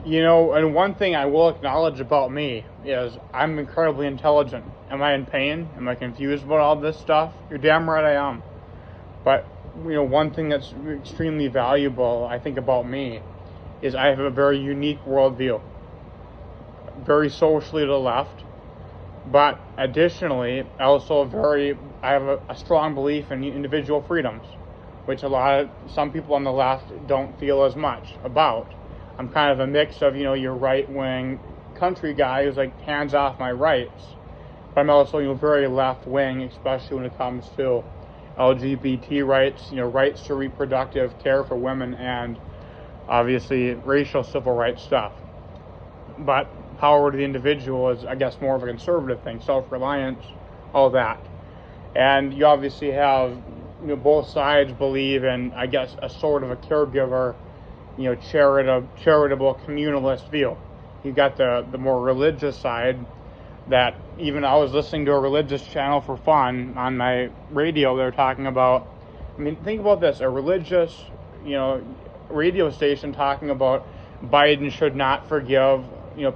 And one thing I will acknowledge about me is I'm incredibly intelligent. Am I in pain? Am I confused about all this stuff? You're damn right I am. But, one thing that's extremely valuable, I think, about me is I have a very unique worldview. Very socially to the left. But additionally, I have a strong belief in individual freedoms, which some people on the left don't feel as much about. I'm kind of a mix of, your right-wing country guy who's like, hands off my rights. But I'm also, very left-wing, especially when it comes to LGBT rights, rights to reproductive care for women, and obviously racial civil rights stuff. But power to the individual is, I guess, more of a conservative thing, self-reliance, all that. And you obviously have, both sides believe in, I guess, a sort of a caregiver, charitable communalist view. You got the more religious side that even I was listening to a religious channel for fun on my radio. They were talking about, think about this, a religious, radio station talking about Biden should not forgive,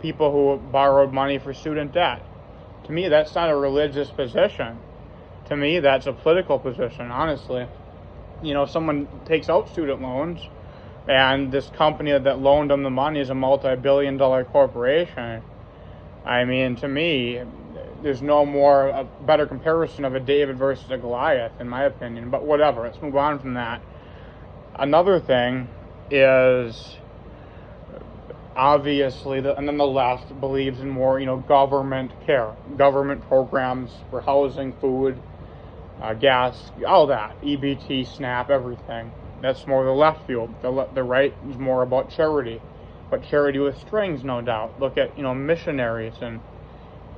people who borrowed money for student debt. To me, that's not a religious position. To me, that's a political position, honestly. Someone takes out student loans, and this company that loaned them the money is a multi-billion-dollar corporation. To me, there's a better comparison of a David versus a Goliath, in my opinion. But whatever, let's move on from that. Another thing is, obviously, and then the left believes in more, government care, government programs for housing, food, gas, all that, EBT, SNAP, everything. That's more the left field. The right is more about charity, but charity with strings, no doubt. Look at, missionaries and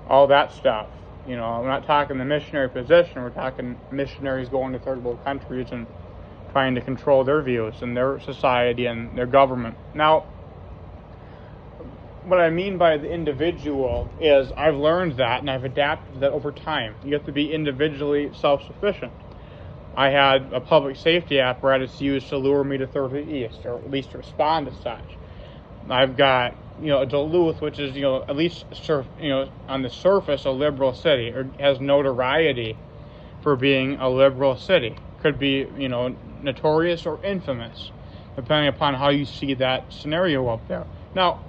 all that stuff. We're not talking the missionary position. We're talking missionaries going to third world countries and trying to control their views and their society and their government. Now, what I mean by the individual is I've learned that and I've adapted that over time. You have to be individually self-sufficient. I had a public safety apparatus used to lure me to 30 East, or at least respond to such. I've got, Duluth, which is, at least, on the surface, a liberal city, or has notoriety for being a liberal city. Could be, notorious or infamous, depending upon how you see that scenario up there. Now,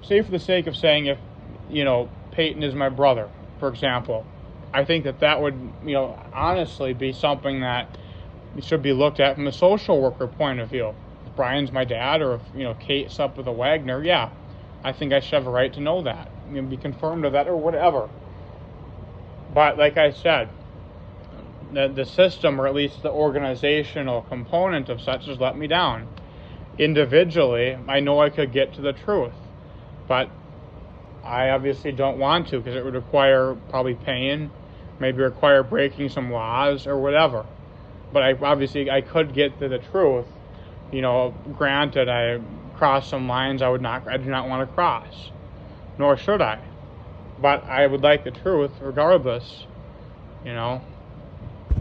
say for the sake of saying if, Peyton is my brother, for example, I think that would, honestly be something that should be looked at from a social worker point of view. If Brian's my dad, or if, Kate's up with a Wagner, yeah, I think I should have a right to know that. Be confirmed of that or whatever. But like I said, the system, or at least the organizational component of such, has let me down. Individually, I know I could get to the truth, but I obviously don't want to, because it would require probably pain, maybe require breaking some laws or whatever. But I could get to the truth. Granted, I crossed some lines I do not want to cross, nor should I. But I would like the truth regardless,